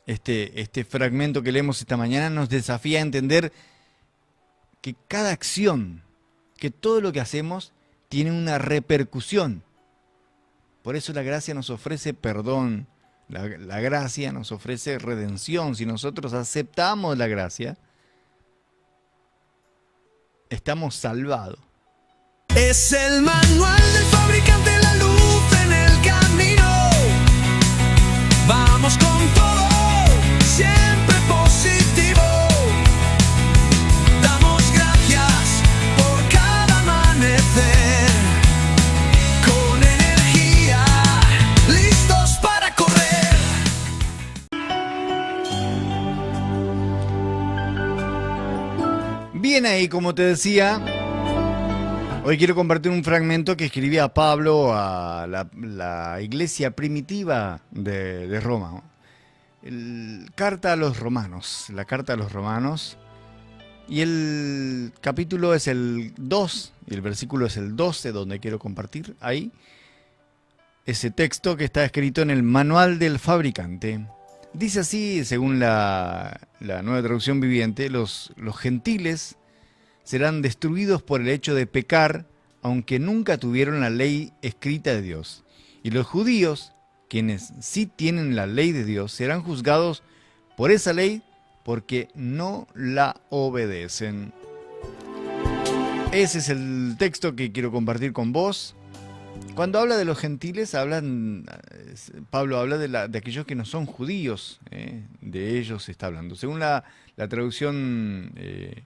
este fragmento que leemos esta mañana nos desafía a entender que cada acción, que todo lo que hacemos tiene una repercusión. Por eso la gracia nos ofrece perdón, la gracia nos ofrece redención. Si nosotros aceptamos la gracia, estamos salvados. Es el manual del fabricante, la luz en el camino. Vamos con todo, siempre positivo. Damos gracias por cada amanecer. Con energía, listos para correr. Bien ahí, como te decía, hoy quiero compartir un fragmento que escribía Pablo a la iglesia primitiva de Roma, ¿no? Carta a los romanos, la carta a los romanos, y el capítulo es el 2, y el versículo es el 12, donde quiero compartir ahí ese texto que está escrito en el manual del fabricante. Dice así, según la nueva traducción viviente: los gentiles serán destruidos por el hecho de pecar, aunque nunca tuvieron la ley escrita de Dios. Y los judíos, quienes sí tienen la ley de Dios, serán juzgados por esa ley porque no la obedecen. Ese es el texto que quiero compartir con vos. Cuando habla de los gentiles, Pablo habla de aquellos que no son judíos, de ellos se está hablando. Según la traducción que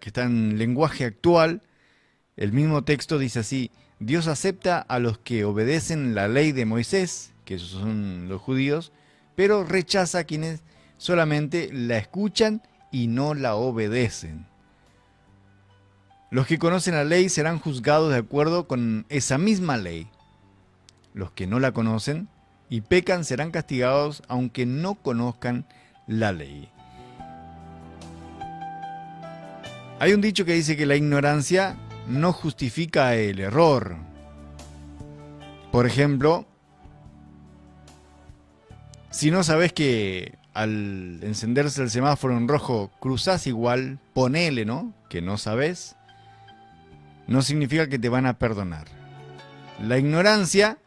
está en lenguaje actual, el mismo texto dice así: Dios acepta a los que obedecen la ley de Moisés, que esos son los judíos, pero rechaza a quienes solamente la escuchan y no la obedecen. Los que conocen la ley serán juzgados de acuerdo con esa misma ley. Los que no la conocen y pecan serán castigados aunque no conozcan la ley. Hay un dicho que dice que la ignorancia no justifica el error. Por ejemplo, si no sabes que al encenderse el semáforo en rojo cruzás igual, ponele, ¿no?, que no sabes, no significa que te van a perdonar. La ignorancia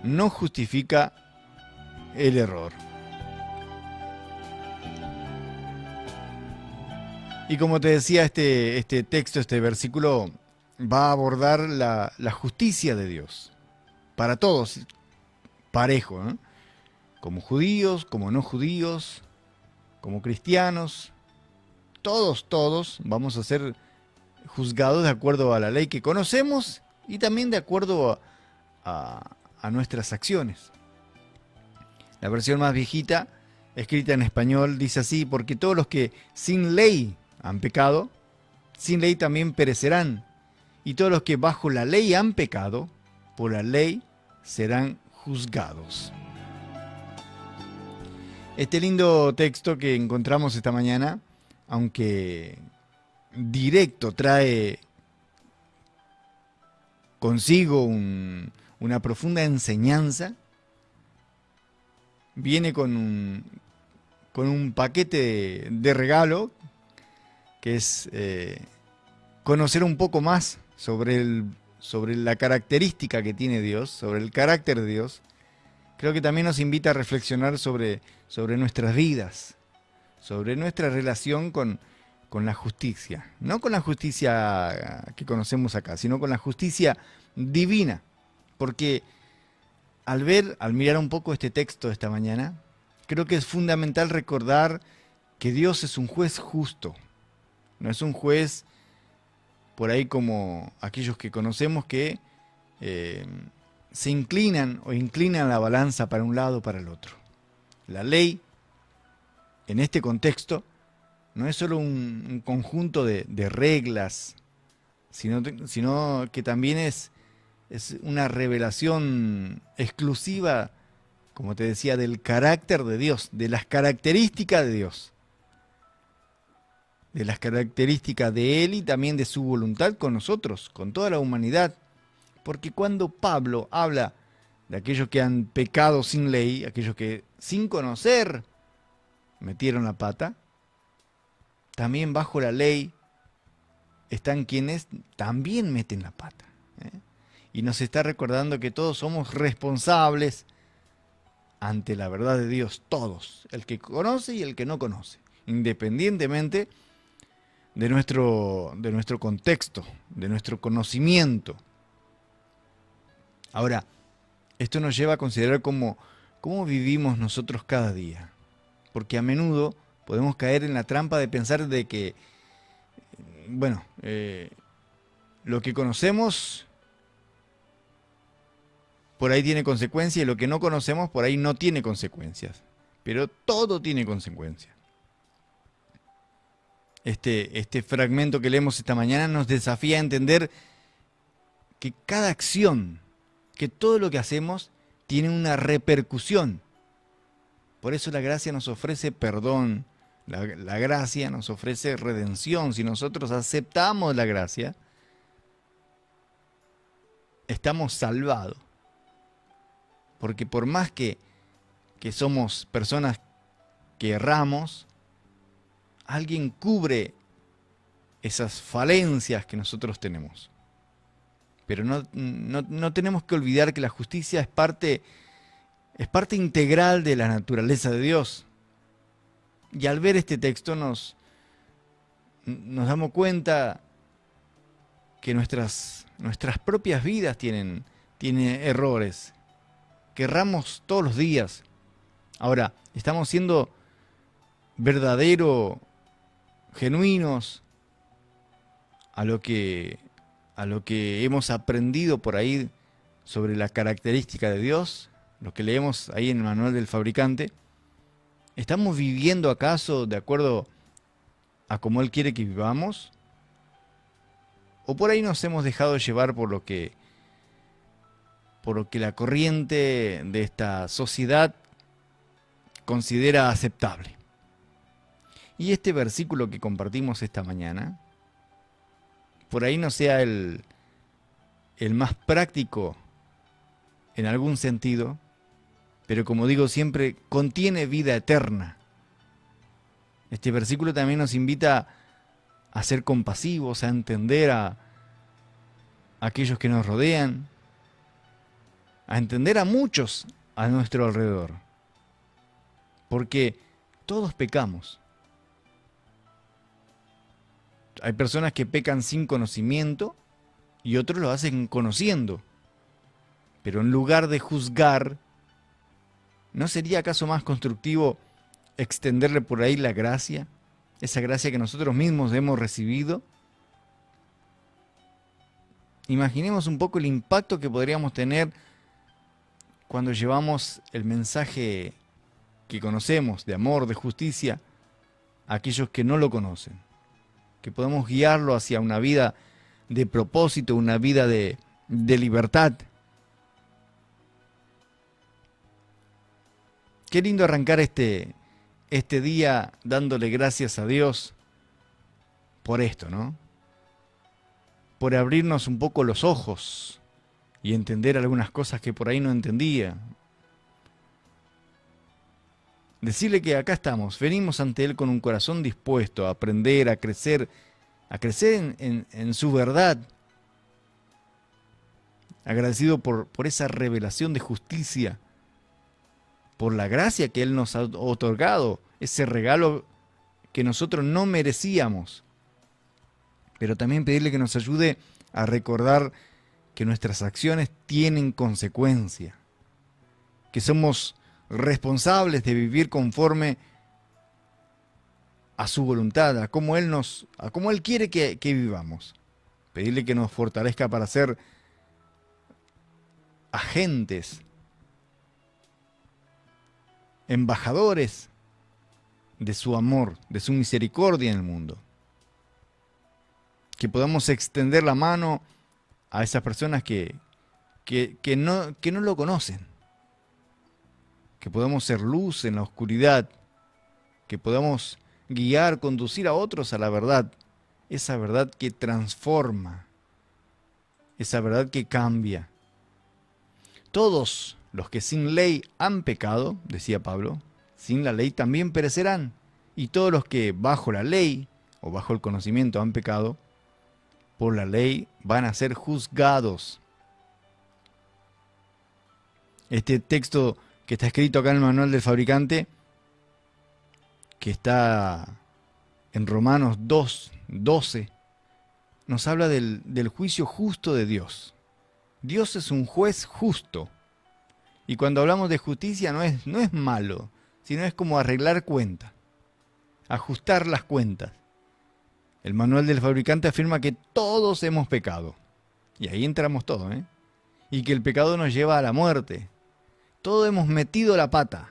no justifica el error. Y como te decía, este texto, este versículo, va a abordar la justicia de Dios para todos, parejo, ¿no? Como judíos, como no judíos, como cristianos, todos vamos a ser juzgados de acuerdo a la ley que conocemos y también de acuerdo a nuestras acciones. La versión más viejita, escrita en español, dice así: porque todos los que sin ley han pecado, sin ley también perecerán, y todos los que bajo la ley han pecado, por la ley serán juzgados. Este lindo texto que encontramos esta mañana, aunque directo, trae consigo una profunda enseñanza, viene con un paquete de regalo, que es conocer un poco más sobre la característica que tiene Dios, sobre el carácter de Dios. Creo que también nos invita a reflexionar sobre nuestras vidas, sobre nuestra relación con la justicia. No con la justicia que conocemos acá, sino con la justicia divina. Porque al mirar un poco este texto de esta mañana, creo que es fundamental recordar que Dios es un juez justo. No es un juez por ahí como aquellos que conocemos que se inclinan la balanza para un lado o para el otro. La ley, en este contexto, no es solo un conjunto de reglas, sino que también es una revelación exclusiva, como te decía, del carácter de Dios, de las características de Dios, de las características de Él y también de su voluntad con nosotros, con toda la humanidad. Porque cuando Pablo habla de aquellos que han pecado sin ley, aquellos que sin conocer metieron la pata. También bajo la ley están quienes también meten la pata. Y nos está recordando que todos somos responsables ante la verdad de Dios, todos, el que conoce y el que no conoce, independientemente de nuestro contexto, de nuestro conocimiento. Ahora, esto nos lleva a considerar cómo vivimos nosotros cada día, porque a menudo podemos caer en la trampa de pensar de que, bueno, lo que conocemos por ahí tiene consecuencias y lo que no conocemos por ahí no tiene consecuencias. Pero todo tiene consecuencias. Este fragmento que leemos esta mañana nos desafía a entender que cada acción, que todo lo que hacemos tiene una repercusión. Por eso la gracia nos ofrece perdón, la gracia nos ofrece redención. Si nosotros aceptamos la gracia, estamos salvados. Porque por más que somos personas que erramos, alguien cubre esas falencias que nosotros tenemos. Pero no tenemos que olvidar que la justicia es parte integral de la naturaleza de Dios. Y al ver este texto nos damos cuenta que nuestras propias vidas tienen errores, que erramos todos los días. Ahora, estamos siendo verdaderos, genuinos a lo que hemos aprendido por ahí sobre la característica de Dios, lo que leemos ahí en el manual del fabricante. ¿Estamos viviendo acaso de acuerdo a cómo Él quiere que vivamos? ¿O por ahí nos hemos dejado llevar por lo que la corriente de esta sociedad considera aceptable? Y este versículo que compartimos esta mañana, por ahí no sea el más práctico en algún sentido, pero como digo siempre, contiene vida eterna. Este versículo también nos invita a ser compasivos, a entender a aquellos que nos rodean, a entender a muchos a nuestro alrededor. Porque todos pecamos. Hay personas que pecan sin conocimiento y otros lo hacen conociendo. Pero en lugar de juzgar, ¿no sería acaso más constructivo extenderle por ahí la gracia? Esa gracia que nosotros mismos hemos recibido. Imaginemos un poco el impacto que podríamos tener cuando llevamos el mensaje que conocemos de amor, de justicia, a aquellos que no lo conocen. Que podamos guiarlo hacia una vida de propósito, una vida de libertad. Qué lindo arrancar este día dándole gracias a Dios por esto, ¿no? Por abrirnos un poco los ojos y entender algunas cosas que por ahí no entendía. Decirle que acá estamos, venimos ante Él con un corazón dispuesto a aprender, a crecer en su verdad. Agradecido por esa revelación de justicia, por la gracia que Él nos ha otorgado, ese regalo que nosotros no merecíamos. Pero también pedirle que nos ayude a recordar que nuestras acciones tienen consecuencia, que somos responsables de vivir conforme a su voluntad, a cómo Él quiere que vivamos. Pedirle que nos fortalezca para ser agentes, embajadores de su amor, de su misericordia en el mundo. Que podamos extender la mano a esas personas que no lo conocen. Que podamos ser luz en la oscuridad. Que podamos guiar, conducir a otros a la verdad. Esa verdad que transforma. Esa verdad que cambia. Todos los que sin ley han pecado, decía Pablo, sin la ley también perecerán. Y todos los que bajo la ley o bajo el conocimiento han pecado, por la ley van a ser juzgados. Este texto que está escrito acá en el manual del fabricante, que está en Romanos 2:12, nos habla del juicio justo de Dios. Dios es un juez justo. Y cuando hablamos de justicia no es malo, sino es como arreglar cuentas, ajustar las cuentas. El manual del fabricante afirma que todos hemos pecado. Y ahí entramos todos, ¿eh? Y que el pecado nos lleva a la muerte. Todos hemos metido la pata.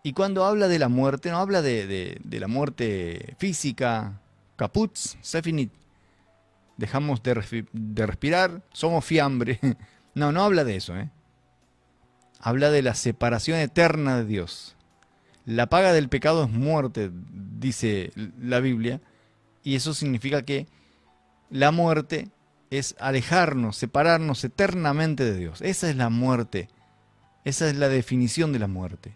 Y cuando habla de la muerte, no habla de la muerte física, caputz, sefinit, dejamos de respirar, somos fiambre. No habla de eso, ¿eh? Habla de la separación eterna de Dios. La paga del pecado es muerte, dice la Biblia, y eso significa que la muerte es alejarnos, separarnos eternamente de Dios. Esa es la muerte, esa es la definición de la muerte.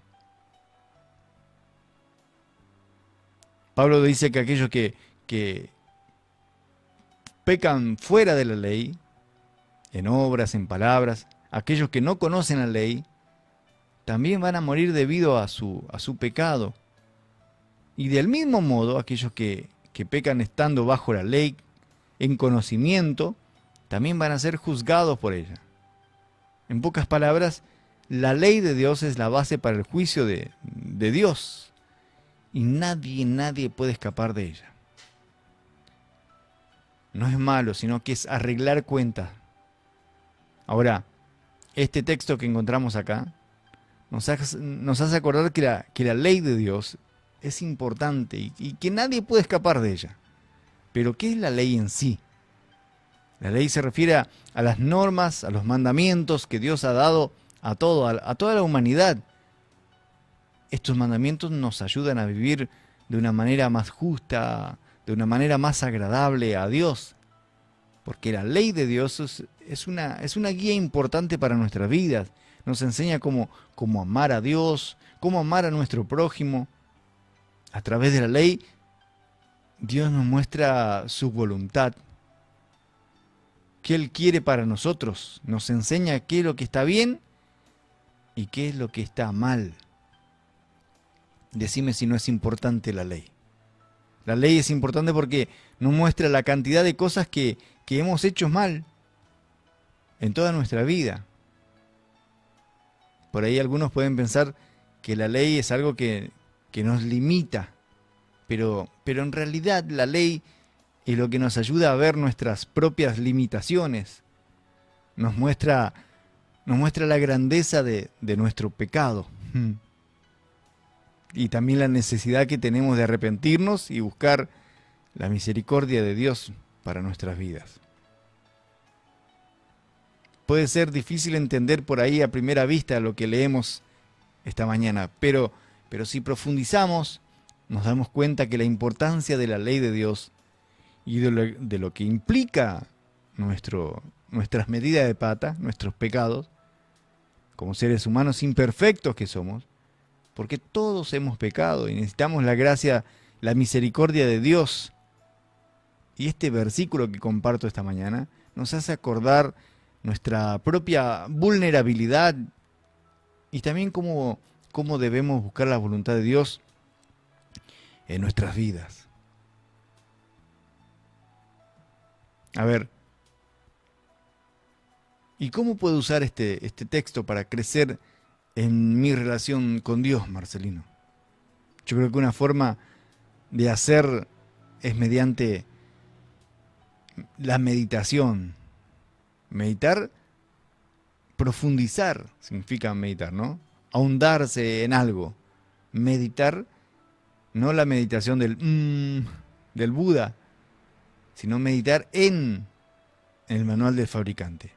Pablo dice que aquellos que pecan fuera de la ley, en obras, en palabras, aquellos que no conocen la ley, también van a morir debido a su pecado. Y del mismo modo, aquellos que pecan estando bajo la ley, en conocimiento, también van a ser juzgados por ella. En pocas palabras, la ley de Dios es la base para el juicio de Dios. Y nadie puede escapar de ella. No es malo, sino que es arreglar cuentas. Ahora, este texto que encontramos acá nos hace acordar que la ley de Dios es importante y que nadie puede escapar de ella. Pero ¿qué es la ley en sí? La ley se refiere a las normas, a los mandamientos que Dios ha dado a toda la humanidad. Estos mandamientos nos ayudan a vivir de una manera más justa, de una manera más agradable a Dios. Porque la ley de Dios es una guía importante para nuestras vidas. Nos enseña cómo amar a Dios, cómo amar a nuestro prójimo. A través de la ley, Dios nos muestra su voluntad, qué Él quiere para nosotros. Nos enseña qué es lo que está bien y qué es lo que está mal. Decime si no es importante la ley. La ley es importante porque nos muestra la cantidad de cosas que hemos hecho mal en toda nuestra vida. Por ahí algunos pueden pensar que la ley es algo que nos limita, pero en realidad la ley es lo que nos ayuda a ver nuestras propias limitaciones. Nos muestra la grandeza de nuestro pecado. Y también la necesidad que tenemos de arrepentirnos y buscar la misericordia de Dios para nuestras vidas. Puede ser difícil entender por ahí a primera vista lo que leemos esta mañana, pero si profundizamos, nos damos cuenta que la importancia de la ley de Dios y de lo que implica nuestras medidas de pata, nuestros pecados, como seres humanos imperfectos que somos, porque todos hemos pecado y necesitamos la gracia, la misericordia de Dios. Y este versículo que comparto esta mañana nos hace acordar nuestra propia vulnerabilidad y también cómo debemos buscar la voluntad de Dios en nuestras vidas. A ver, ¿y cómo puedo usar este texto para crecer en mi relación con Dios, Marcelino? Yo creo que una forma de hacer es mediante la meditación. Meditar, profundizar, significa meditar, ¿no? Ahondarse en algo. Meditar, no la meditación del Buda, sino meditar en el manual del fabricante.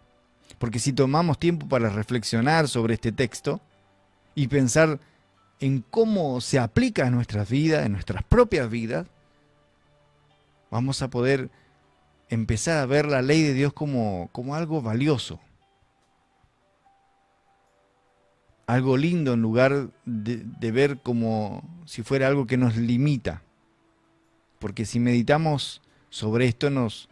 Porque si tomamos tiempo para reflexionar sobre este texto y pensar en cómo se aplica en nuestras vidas, en nuestras propias vidas, vamos a poder empezar a ver la ley de Dios como algo valioso. algo lindo en lugar de ver como si fuera algo que nos limita. Porque si meditamos sobre esto nos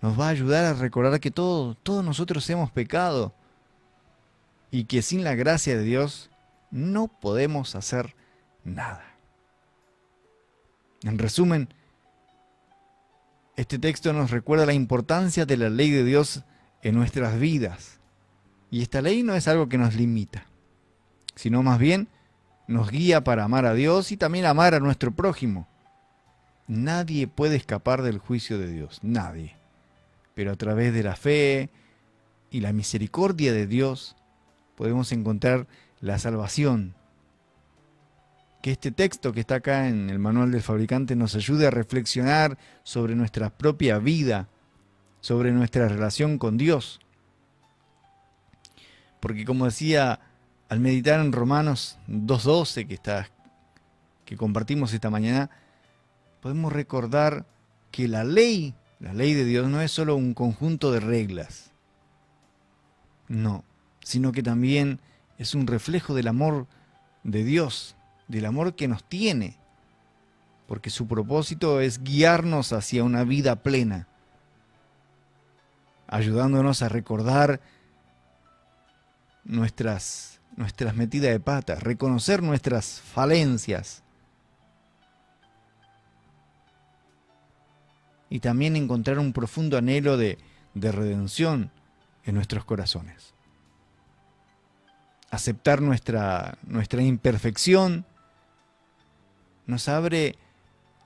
va a ayudar a recordar que todos nosotros hemos pecado y que sin la gracia de Dios no podemos hacer nada. En resumen, este texto nos recuerda la importancia de la ley de Dios en nuestras vidas. Y esta ley no es algo que nos limita, sino más bien nos guía para amar a Dios y también amar a nuestro prójimo. Nadie puede escapar del juicio de Dios, nadie. Pero a través de la fe y la misericordia de Dios podemos encontrar la salvación. Que este texto que está acá en el manual del fabricante nos ayude a reflexionar sobre nuestra propia vida, sobre nuestra relación con Dios. Porque como decía, al meditar en Romanos 2:12 que compartimos esta mañana, podemos recordar que la ley de Dios no es solo un conjunto de reglas, no, sino que también es un reflejo del amor de Dios, del amor que nos tiene, porque su propósito es guiarnos hacia una vida plena, ayudándonos a recordar nuestras metidas de pata, reconocer nuestras falencias y también encontrar un profundo anhelo de redención en nuestros corazones. Aceptar nuestra imperfección nos abre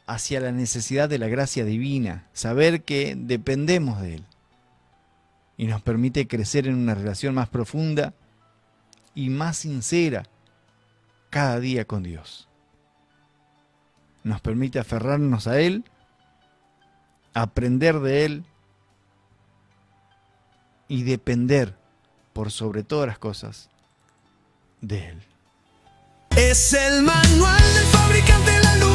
hacia la necesidad de la gracia divina, saber que dependemos de Él y nos permite crecer en una relación más profunda y más sincera cada día con Dios. Nos permite aferrarnos a Él, aprender de Él y depender por sobre todas las cosas de Él. Es el manual del fabricante de la luz.